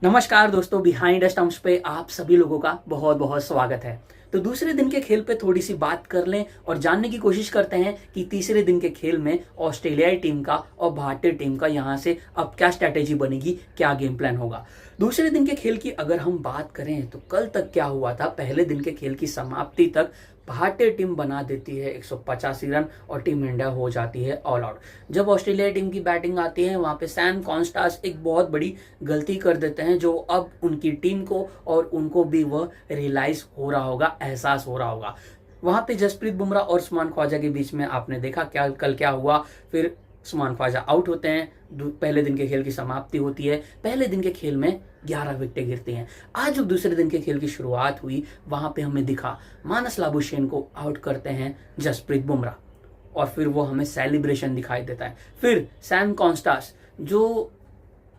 नमस्कार दोस्तों, behind stumps पे आप सभी लोगों का बहुत बहुत स्वागत है। तो दूसरे दिन के खेल पे थोड़ी सी बात कर लें और जानने की कोशिश करते हैं कि तीसरे दिन के खेल में ऑस्ट्रेलियाई टीम का और भारतीय टीम का यहाँ से अब क्या स्ट्रैटेजी बनेगी, क्या गेम प्लान होगा। दूसरे दिन के खेल की अगर हम बात करें तो कल तक क्या हुआ था, पहले दिन के खेल की समाप्ति तक भारतीय टीम बना देती है 185 रन और टीम इंडिया हो जाती है ऑल आउट। जब ऑस्ट्रेलिया टीम की बैटिंग आती है वहां पे सैम कॉन्स्टास एक बहुत बड़ी गलती कर देते हैं, जो अब उनकी टीम को और उनको भी वह रियलाइज हो रहा होगा, एहसास हो रहा होगा। वहां पे जसप्रीत बुमराह और उस्मान ख्वाजा के बीच में आपने देखा क्या कल क्या हुआ। फिर उस्मान ख्वाजा आउट होते हैं, पहले दिन के खेल की समाप्ति होती है। पहले दिन के खेल में 11 विकेटें गिरती हैं। आज जब दूसरे दिन के खेल की शुरुआत हुई वहां पे हमें दिखा मानस लाबुशेन को आउट करते हैं जसप्रीत बुमराह और फिर वो हमें सेलिब्रेशन दिखाई देता है। फिर सैम कॉन्स्टास जो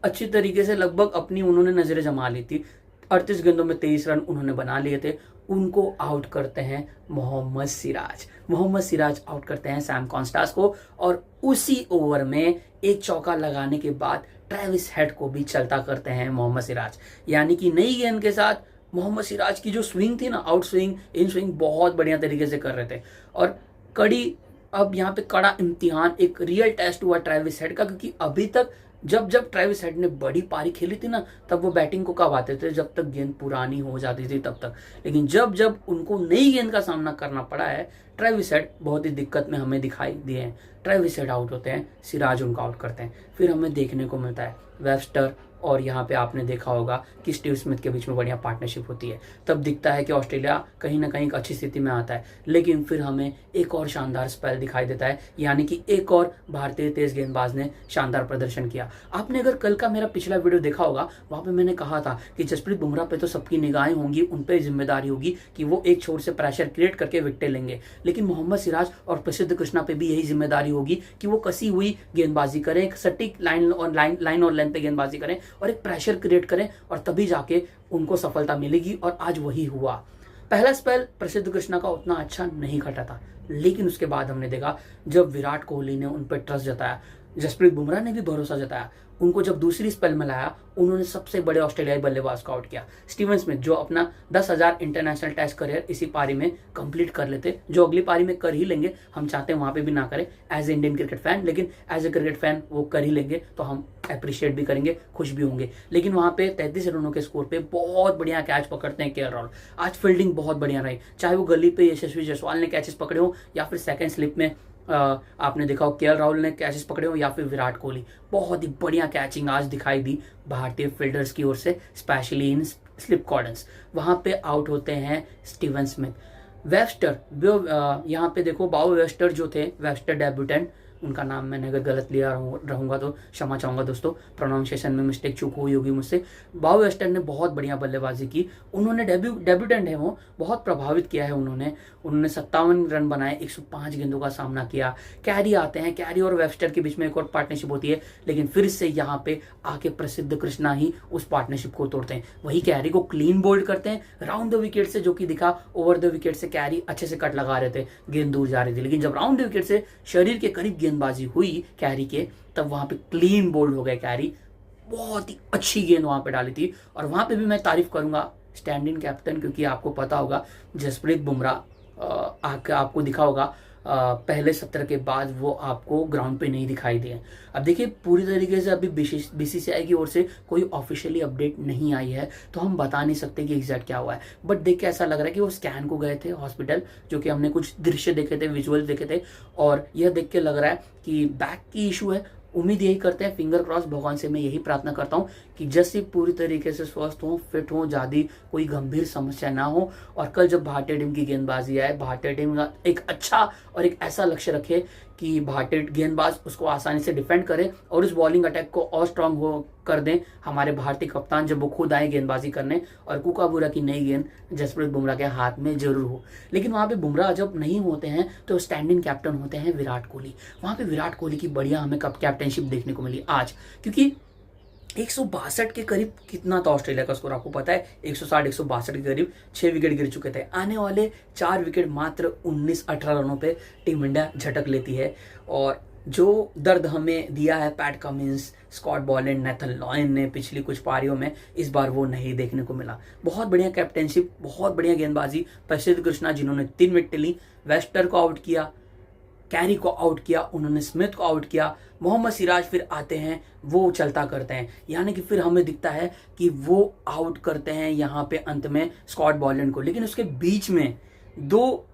अच्छी तरीके से लगभग अपनी उन्होंने नजरें जमा ली थी, 38 गेंदों में 23 रन उन्होंने बना लिए थे, उनको आउट करते हैं मोहम्मद सिराज आउट करते हैं सैम कॉन्स्टास को। और उसी ओवर में एक चौका लगाने के बाद ट्रेविस हेड को भी चलता करते हैं मोहम्मद सिराज। यानी कि नई गेंद के साथ मोहम्मद सिराज की जो स्विंग थी ना, आउट स्विंग इन स्विंग बहुत बढ़िया तरीके से कर रहे थे। और कड़ी अब यहाँ पे कड़ा इम्तिहान, एक रियल टेस्ट हुआ ट्रेविस हेड का, क्योंकि अभी तक जब जब ट्रेविस हेड ने बड़ी पारी खेली थी ना, तब वो बैटिंग को कब आते थे, जब तक गेंद पुरानी हो जाती थी तब तक। लेकिन जब जब उनको नई गेंद का सामना करना पड़ा है, ट्रेविस हेड बहुत ही दिक्कत में हमें दिखाई दिए हैं। ट्रेविस हेड आउट होते हैं, सिराज उनको आउट करते हैं। फिर हमें देखने को मिलता है वेबस्टर और यहाँ पे आपने देखा होगा कि स्टीव स्मिथ के बीच में बढ़िया पार्टनरशिप होती है। तब दिखता है कि ऑस्ट्रेलिया कहीं ना कहीं एक अच्छी स्थिति में आता है। लेकिन फिर हमें एक और शानदार स्पेल दिखाई देता है, यानी कि एक और भारतीय तेज गेंदबाज ने शानदार प्रदर्शन किया। आपने अगर कल का मेरा पिछला वीडियो देखा होगा, वहां पे मैंने कहा था कि जसप्रीत बुमराह पे तो सबकी निगाहें होंगी, उन पर जिम्मेदारी होगी कि वो एक छोर से प्रेशर क्रिएट करके विकेटें लेंगे। लेकिन मोहम्मद सिराज और प्रसिद्ध कृष्णा पे भी यही जिम्मेदारी होगी कि वो कसी हुई गेंदबाजी करें, एक सटीक लाइन और लेंथ पे गेंदबाजी करें और एक प्रेशर क्रिएट करें, और तभी जाके उनको सफलता मिलेगी। और आज वही हुआ। पहला स्पेल प्रसिद्ध कृष्णा का उतना अच्छा नहीं खटा था, लेकिन उसके बाद हमने देखा जब विराट कोहली ने उन पर ट्रस्ट जताया, जसप्रीत बुमराह ने भी भरोसा जताया, उनको जब दूसरी स्पेल में लाया, उन्होंने सबसे बड़े ऑस्ट्रेलियाई बल्लेबाज को आउट किया। स्टीवन स्मिथ जो अपना 10,000 इंटरनेशनल टेस्ट करियर इसी पारी में कंप्लीट कर लेते, जो अगली पारी में कर ही लेंगे, हम चाहते हैं वहां पे भी ना करें as a Indian cricket fan, लेकिन एज ए क्रिकेट फैन वो कर ही लेंगे तो हम अप्रिशिएट भी करेंगे, खुश भी होंगे। लेकिन वहां पे 33 रनों के स्कोर पे बहुत बढ़िया कैच पकड़ते हैं केएल राहुल। आज फील्डिंग बहुत बढ़िया रही, चाहे वो गली पे यशस्वी जायसवाल ने कैचेस पकड़े हो या फिर सेकंड स्लिप में आपने देखा हो केएल राहुल ने कैचेस पकड़े हो या फिर विराट कोहली। बहुत ही बढ़िया कैचिंग आज दिखाई दी भारतीय फील्डर्स की ओर से, स्पेशली इन स्लिप कॉर्डन्स। वहां पे आउट होते हैं स्टीवन स्मिथ। वेबस्टर यहाँ पे देखो, बाउ वेबस्टर जो थे, वेबस्टर डेब्यूटेंट, उनका नाम मैंने अगर गलत लिया रहूंगा तो क्षमा चाहूंगा दोस्तों, प्रोनाउंसिएशन में मिस्टेक चूक हुई होगी मुझसे। बाउ वेस्टर ने बहुत बढ़िया बल्लेबाजी की। उन्होंने डेब्यूटेंट है, वो बहुत प्रभावित किया है उन्होंने 57 रन बनाए, 105 गेंदों का सामना किया। कैरी आते हैं, कैरी और वेबस्टर के बीच में एक और पार्टनरशिप होती है, लेकिन फिर से यहाँ पे आके प्रसिद्ध कृष्णा ही उस पार्टनरशिप को तोड़ते हैं। वही कैरी को क्लीन बोल्ड करते हैं राउंड द विकेट से, जो कि दिखा ओवर द विकेट से कैरी अच्छे से कट लगा रहे थे, गेंद दूर जा रही थी। लेकिन जब राउंड द विकेट से शरीर के करीब गेंदबाजी हुई कैरी के, तब वहां पे क्लीन बोल्ड हो गए कैरी। बहुत ही अच्छी गेंद वहां पे डाली थी। और वहां पे भी मैं तारीफ करूंगा स्टैंड इन कैप्टन, क्योंकि आपको पता होगा जसप्रीत बुमराह आपको दिखा होगा पहले सत्र के बाद वो आपको ग्राउंड पे नहीं दिखाई दिए। अब देखिए पूरी तरीके से अभी बीसीसीआई की ओर से कोई ऑफिशियली अपडेट नहीं आई है, तो हम बता नहीं सकते कि एग्जैक्ट क्या हुआ है। बट देख के ऐसा लग रहा है कि वो स्कैन को गए थे हॉस्पिटल, जो कि हमने कुछ दृश्य देखे थे, विजुअल देखे थे, और यह देख के लग रहा है कि बैक की इशू है। उम्मीद यही करते हैं, फिंगर क्रॉस, भगवान से मैं यही प्रार्थना करता हूँ कि जैसे पूरी तरीके से स्वस्थ हो, फिट हो, ज्यादा कोई गंभीर समस्या ना हो। और कल जब भारतीय टीम की गेंदबाजी आए, भारतीय टीम का एक अच्छा और एक ऐसा लक्ष्य रखे कि भारतीय गेंदबाज उसको आसानी से डिफेंड करे और उस बॉलिंग अटैक को और स्ट्रांग हो कर दें हमारे भारतीय कप्तान, जब वो खुद आए गेंदबाजी करने, और कुकाबूरा की नई गेंद जसप्रीत बुमराह के हाथ में जरूर हो। लेकिन वहां पे बुमराह जब नहीं होते हैं तो स्टैंड इन कैप्टन होते हैं विराट कोहली। वहां पे विराट कोहली की बढ़िया हमें कैप्टनशिप देखने को मिली आज, क्योंकि 162 के करीब कितना था ऑस्ट्रेलिया का स्कोर आपको पता है, 160-162 के करीब 6 विकेट गिर चुके थे। आने वाले 4 विकेट मात्र 19-18 रनों पे टीम इंडिया झटक लेती है। और जो दर्द हमें दिया है Pat Cummins, Scott Boland, Nathan Lyon ने पिछली कुछ पारियों में, इस बार वो नहीं देखने को मिला। बहुत बढ़िया कैप्टेनशिप, बहुत बढ़िया गेंदबाजी, प्रसिद्ध कृष्णा जिन्होंने 3 विकेट ली, वेस्टर को आउट किया, कैरी को आउट किया, उन्होंने स्मिथ को आउट किया, मोहम्मद सिराज फिर आते हैं, वो चलता करते हैं, यानी कि फिर हमें दिखता है कि वो आउट करते हैं यहाँ पे अंत में स्कॉट बॉलैंड को। लेकिन उसके बीच में 2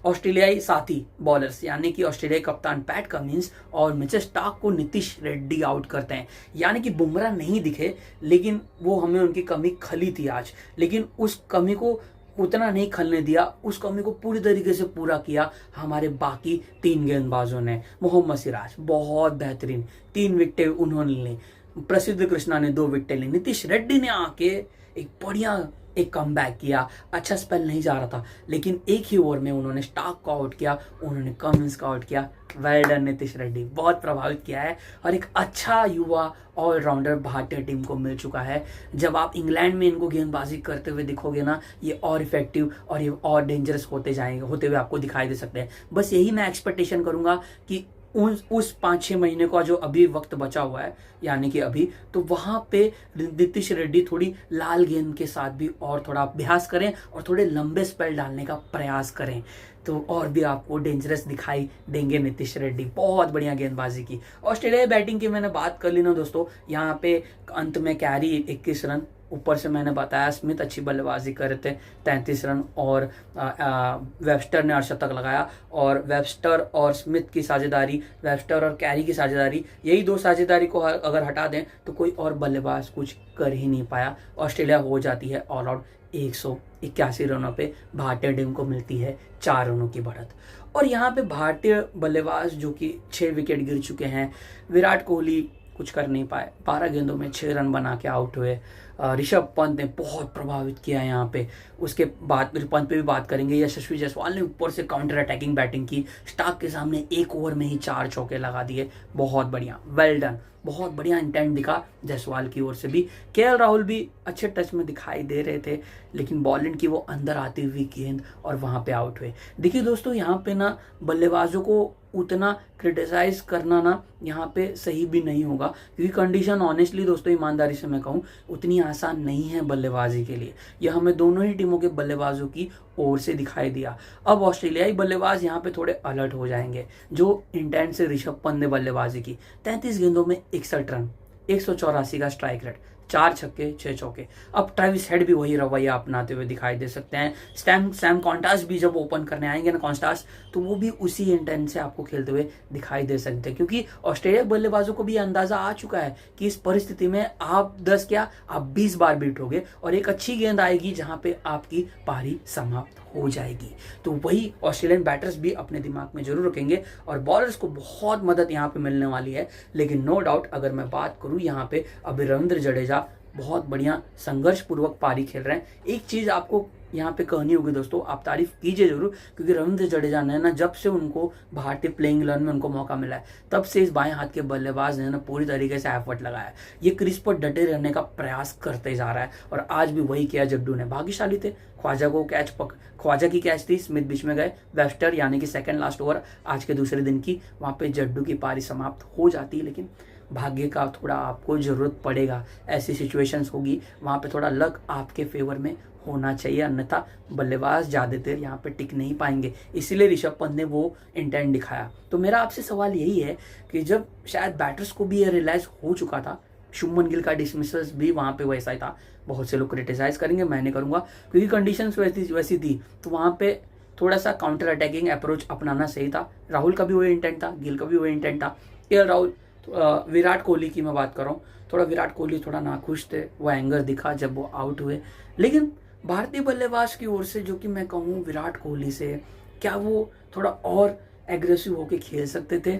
ऑस्ट्रेलियाई साथी बॉलर्स यानी कि ऑस्ट्रेलियाई कप्तान पैट कमिंस और मिचेल स्टार्क को नीतीश रेड्डी आउट करते हैं। यानी कि बुमराह नहीं दिखे, लेकिन वो हमें उनकी कमी खली थी आज, लेकिन उस कमी को उतना नहीं खलने दिया, उस कमी को पूरी तरीके से पूरा किया हमारे बाकी 3 गेंदबाजों ने। मोहम्मद सिराज बहुत बेहतरीन 3 विकेटें उन्होंने ली, प्रसिद्ध कृष्णा ने 2 विकेटें ली, नीतीश रेड्डी ने आके एक बढ़िया एक कमबैक किया। अच्छा स्पेल नहीं जा रहा था, लेकिन एक ही ओवर में उन्होंने स्टार्क को आउट किया, उन्होंने कमिंस को आउट किया। वेल डन नीतीश रेड्डी, बहुत प्रभावित किया है और एक अच्छा युवा ऑलराउंडर भारतीय टीम को मिल चुका है। जब आप इंग्लैंड में इनको गेंदबाजी करते हुए दिखोगे ना, ये और इफेक्टिव और ये और डेंजरस होते हुए आपको दिखाई दे सकते हैं। बस यही मैं एक्सपेक्टेशन करूंगा कि उस 5-6 महीने का जो अभी वक्त बचा हुआ है, यानी कि अभी, तो वहां पे नीतीश रेड्डी थोड़ी लाल गेंद के साथ भी और थोड़ा अभ्यास करें और थोड़े लंबे स्पेल डालने का प्रयास करें, तो और भी आपको डेंजरस दिखाई देंगे नीतीश रेड्डी। बहुत बढ़िया गेंदबाजी की। ऑस्ट्रेलिया बैटिंग की मैंने बात कर ली ना दोस्तों, यहाँ पे अंत में कैरी 21 रन, ऊपर से मैंने बताया स्मिथ अच्छी बल्लेबाजी कर रहे थे 33 रन, और वेबस्टर ने अर्धशतक लगाया। और वेबस्टर और स्मिथ की साझेदारी, वेबस्टर और कैरी की साझेदारी, यही 2 साझेदारी को अगर हटा दें तो कोई और बल्लेबाज कुछ कर ही नहीं पाया। ऑस्ट्रेलिया हो जाती है ऑल आउट, 181 रनों पे भारतीय टीम को मिलती है 4 रनों की बढ़त। और यहाँ पे भारतीय बल्लेबाज जो कि 6 विकेट गिर चुके हैं, विराट कोहली कुछ कर नहीं पाए, 12 गेंदों में 6 रन बना के आउट हुए। ऋषभ पंत ने बहुत प्रभावित किया यहाँ पे, उसके बाद पंत पे भी बात करेंगे। यशस्वी जायसवाल ने ऊपर से काउंटर अटैकिंग बैटिंग की, स्टार्क के सामने 1 ओवर में ही 4 चौके लगा दिए। बहुत बढ़िया, वेल डन, बहुत बढ़िया इंटेंट दिखा जायसवाल की ओर से भी। केएल राहुल भी अच्छे टच में दिखाई दे रहे थे, लेकिन बॉलिंग की वो अंदर आती हुई गेंद और वहां पे आउट हुए। देखिए दोस्तों, यहाँ पे ना बल्लेबाजों को उतना क्रिटिसाइज करना ना यहाँ पे सही भी नहीं होगा, क्योंकि कंडीशन ऑनेस्टली दोस्तों, ईमानदारी से मैं कहूँ, उतनी आसान नहीं है बल्लेबाजी के लिए। यह हमें दोनों ही टीमों के बल्लेबाजों की ओर से दिखाई दिया। अब ऑस्ट्रेलियाई बल्लेबाज यहाँ पे थोड़े अलर्ट हो जाएंगे। जो इंटेंट से ऋषभ पंत ने बल्लेबाजी की, 33 गेंदों में 61 रन, 184 का स्ट्राइक रेट, 4 छक्के 6 चौके। अब ट्रेविस हेड भी वही रवैया अपनाते हुए दिखाई दे सकते हैं। सैम कॉन्टास भी जब ओपन करने आएंगे ना, कॉन्टास, तो वो भी उसी इंटेंट से आपको खेलते हुए दिखाई दे सकते हैं, क्योंकि ऑस्ट्रेलिया बल्लेबाजों को भी अंदाजा आ चुका है कि इस परिस्थिति में आप 10 क्या, आप 20 बार बीटोगे और एक अच्छी गेंद आएगी जहां पे आपकी पारी समाप्त हो जाएगी। तो वही ऑस्ट्रेलियन बैटर्स भी अपने दिमाग में जरूर रखेंगे और बॉलर्स को बहुत मदद यहाँ पे मिलने वाली है। लेकिन नो डाउट, अगर मैं बात करूँ यहाँ पे, अभी रविंद्र जडेजा बहुत बढ़िया संघर्ष पूर्वक पारी खेल रहे हैं। एक चीज आपको यहाँ पे कहनी होगी दोस्तों, आप तारीफ कीजिए जरूर, क्योंकि रविंद्र जडेजा ने ना, जब से उनको भारतीय प्लेइंग 11 में उनको मौका मिला है, तब से इस बाएं हाथ के बल्लेबाज ने ना पूरी तरीके से एफर्ट लगाया। ये क्रीज पर डटे रहने का प्रयास करते जा रहा है और आज भी वही किया जड्डू ने। भाग्यशाली थे, ख्वाजा की कैच थी, स्मिथ बीच में गए, वेस्टर यानी कि सेकंड लास्ट ओवर आज के दूसरे दिन की, वहां पे जड्डू की पारी समाप्त हो जाती, लेकिन भाग्य का थोड़ा आपको जरूरत पड़ेगा। ऐसी सिचुएशंस होगी, वहां पे थोड़ा लक आपके फेवर में होना चाहिए, अन्यथा बल्लेबाज ज्यादा देर यहाँ पे टिक नहीं पाएंगे। इसीलिए ऋषभ पंत ने वो इंटेंट दिखाया। तो मेरा आपसे सवाल यही है कि जब शायद बैटर्स को भी ये रियलाइज हो चुका था, शुभमन गिल का डिसमिसल्स भी वहां पे वैसा ही था। बहुत से लोग क्रिटिसाइज करेंगे, मैं नहीं करूंगा, क्योंकि कंडीशंस वैसी थी, तो वहां पे थोड़ा सा काउंटर अटैकिंग अप्रोच अपनाना सही था। राहुल का भी वही इंटेंट था, गिल का भी वही इंटेंट था। केएल राहुल, विराट कोहली की मैं बात कर रहा हूँ, थोड़ा विराट कोहली थोड़ा नाखुश थे, वो एंगर दिखा जब वो आउट हुए। लेकिन भारतीय बल्लेबाज की ओर से, जो कि मैं कहूँ विराट कोहली से, क्या वो थोड़ा और एग्रेसिव होके खेल सकते थे?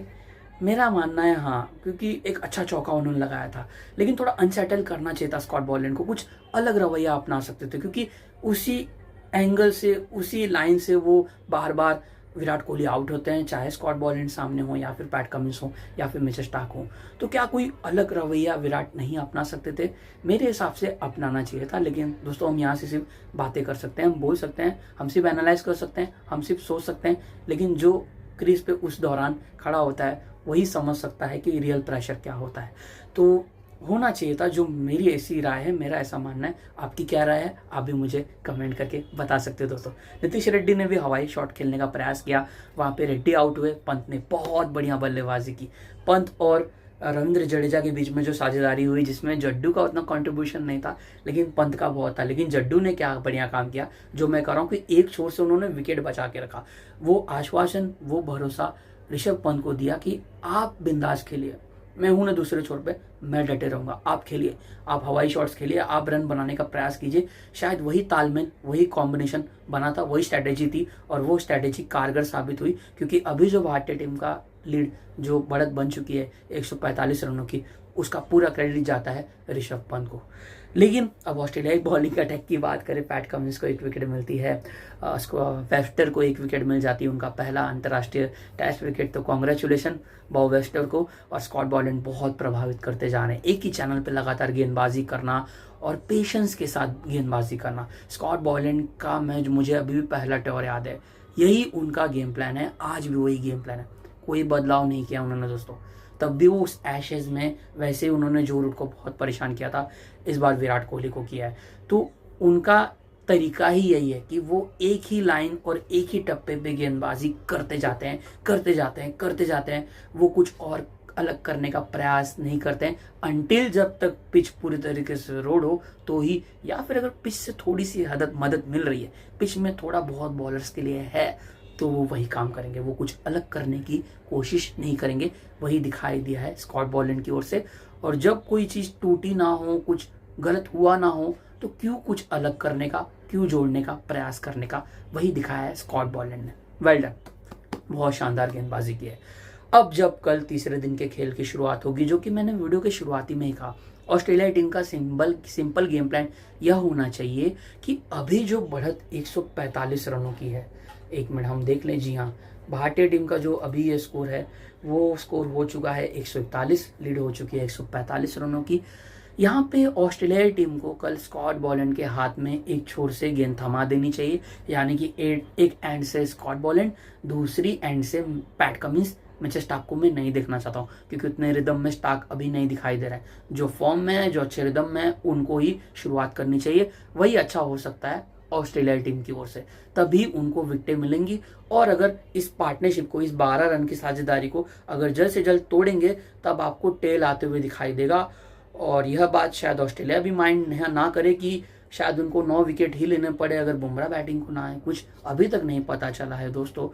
मेरा मानना है हाँ, क्योंकि एक अच्छा चौका उन्होंने लगाया था, लेकिन थोड़ा अनसेटल करना चाहिए था स्कॉट बॉलैंड को, कुछ अलग रवैया अपना सकते थे, क्योंकि उसी एंगल से, उसी लाइन से वो बार बार विराट कोहली आउट होते हैं, चाहे स्कॉट बॉलैंड सामने हो या फिर पैट कमिंस हो या फिर मिचेल स्टार्क हो। तो क्या कोई अलग रवैया विराट नहीं अपना सकते थे? मेरे हिसाब से अपनाना चाहिए था। लेकिन दोस्तों, हम यहाँ से सिर्फ बातें कर सकते हैं, हम बोल सकते हैं, हम सिर्फ एनालाइज कर सकते हैं, हम सिर्फ सोच सकते हैं, लेकिन जो क्रीज पे उस दौरान खड़ा होता है वही समझ सकता है कि रियल प्रेशर क्या होता है। तो होना चाहिए था, जो मेरी ऐसी राय है, मेरा ऐसा मानना है। आपकी क्या राय है आप भी मुझे कमेंट करके बता सकते हो दोस्तों। नीतीश रेड्डी ने भी हवाई शॉट खेलने का प्रयास किया, वहाँ पे रेड्डी आउट हुए, पंत ने बहुत बढ़िया बल्लेबाजी की। पंत और रविंद्र जडेजा के बीच में जो साझेदारी हुई, जिसमें जड्डू का उतना कंट्रीब्यूशन नहीं था लेकिन पंत का बहुत था, लेकिन जड्डू ने क्या बढ़िया काम किया, जो मैं कह रहा हूँ कि एक छोर से उन्होंने विकेट बचा के रखा। वो आश्वासन, वो भरोसा ऋषभ पंत को दिया कि आप बिंदास खेलिए, मैं हूं ना दूसरे छोर पे, मैं डटे रहूंगा, आप खेलिए, आप हवाई शॉट्स खेलिए, आप रन बनाने का प्रयास कीजिए। शायद वही तालमेल, वही कॉम्बिनेशन बना था, वही स्ट्रैटेजी थी और वो स्ट्रैटेजी कारगर साबित हुई, क्योंकि अभी जो भारतीय टीम का लीड जो बढ़त बन चुकी है 145 रनों की, उसका पूरा क्रेडिट जाता है ऋषभ पंत को। लेकिन अब ऑस्ट्रेलियाई बॉलिंग अटैक की बात करें, पैट कमिंस को 1 विकेट मिलती है, वेस्टर को 1 विकेट मिल जाती है, उनका पहला अंतर्राष्ट्रीय टेस्ट विकेट। तो कॉन्ग्रेचुलेशन बॉब वेस्टर को। और स्कॉट बॉलैंड बहुत प्रभावित करते जा रहे हैं, एक ही चैनल पे लगातार गेंदबाजी करना और पेशेंस के साथ गेंदबाजी करना। स्कॉट बॉलैंड का मैच मुझे अभी भी पहला टॉर याद है, यही उनका गेम प्लान है, आज भी वही गेम प्लान है, कोई बदलाव नहीं किया उन्होंने दोस्तों। तब भी वो उस एशेज में वैसे ही उन्होंने जो रूट को बहुत परेशान किया था, इस बार विराट कोहली को किया है। तो उनका तरीका ही यही है कि वो एक ही लाइन और एक ही टप्पे पे गेंदबाजी करते जाते हैं, करते जाते हैं, करते जाते हैं। वो कुछ और अलग करने का प्रयास नहीं करते हैं अंटिल जब तक पिच पूरी तरीके से रोड हो तो ही, या फिर अगर पिच से थोड़ी सी मदद मिल रही है, पिच में थोड़ा बहुत बॉलर्स के लिए है, तो वो वही काम करेंगे, वो कुछ अलग करने की कोशिश नहीं करेंगे। वही दिखाई दिया है स्कॉट बॉलैंड की ओर से। और जब कोई चीज़ टूटी ना हो, कुछ गलत हुआ ना हो, तो क्यों कुछ अलग करने का, क्यों जोड़ने का प्रयास करने का, वही दिखाया है स्कॉट बॉलैंड ने। वेल डन, बहुत शानदार गेंदबाजी की है। अब जब कल तीसरे दिन के खेल की शुरुआत होगी, जो कि मैंने वीडियो के शुरुआती में ही कहा, ऑस्ट्रेलिया टीम का सिंपल गेम प्लान यह होना चाहिए कि अभी जो बढ़त 145 रनों की है, 1 मिनट हम देख लें, जी हाँ, भारतीय टीम का जो अभी ये स्कोर है वो स्कोर हो चुका है 141, लीड हो चुकी है 145 रनों की। यहाँ पे ऑस्ट्रेलियाई टीम को कल स्कॉट बॉलैंड के हाथ में एक छोर से गेंद थमा देनी चाहिए, यानी कि एक एंड से स्कॉट बॉलैंड, दूसरी एंड से पैट कमिंस। मैं स्टार्क को मैं नहीं देखना चाहता हूँ क्योंकि उतने रिदम में स्टार्क अभी नहीं दिखाई दे रहा है। जो फॉर्म में है, जो अच्छे रिदम में है, उनको ही शुरुआत करनी चाहिए, वही अच्छा हो सकता है ऑस्ट्रेलियाई टीम की ओर से, तभी उनको विकेटें मिलेंगी। और अगर इस पार्टनरशिप को, इस 12 रन की साझेदारी को अगर जल्द से जल्द तोड़ेंगे, तब आपको टेल आते हुए दिखाई देगा। और यह बात शायद ऑस्ट्रेलिया भी माइंड ना करे कि शायद उनको 9 विकेट ही लेने पड़े अगर बुमराह बैटिंग को ना आए, कुछ अभी तक नहीं पता चला है दोस्तों।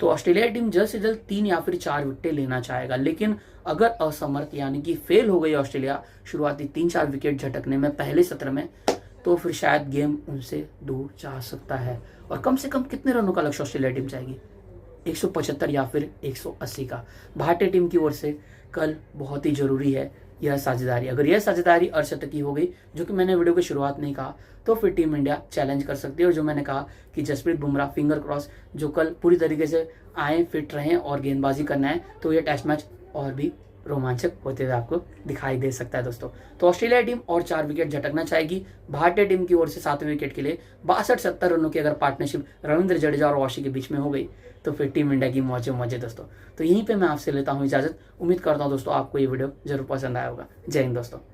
तो ऑस्ट्रेलिया टीम जल्द से जल्द 3 या फिर 4 विकेटें लेना चाहेगा, लेकिन अगर असमर्थ यानी कि फेल हो गई ऑस्ट्रेलिया शुरुआती 3-4 विकेट झटकने में पहले सत्र में, तो फिर शायद गेम उनसे दूर जा सकता है। और कम से कम कितने रनों का लक्ष्य ऑस्ट्रेलिया टीम चाहेगी? 175 या फिर 180 का। भारतीय टीम की ओर से कल बहुत ही जरूरी है यह साझेदारी। अगर यह साझेदारी अर्धशतकी हो गई, जो कि मैंने वीडियो की शुरुआत नहीं कहा, तो फिर टीम इंडिया चैलेंज कर सकती है। और जो मैंने कहा कि जसप्रीत बुमराह फिंगर क्रॉस, जो कल पूरी तरीके से आए, फिट रहें और गेंदबाजी करना है, तो यह टेस्ट मैच और भी रोमांचक होते हुए आपको दिखाई दे सकता है दोस्तों। तो ऑस्ट्रेलिया टीम और 4 विकेट झटकना चाहेगी। भारतीय टीम की ओर से 7वें विकेट के लिए 62-70 रनों की अगर पार्टनरशिप रविंद्र जडेजा और वाशी के बीच में हो गई, तो फिर टीम इंडिया की मौजे दोस्तों। तो यहीं पे मैं आपसे लेता हूं इजाजत। उम्मीद करता हूं दोस्तों आपको ये वीडियो जरूर पसंद आया होगा। जय हिंद दोस्तों।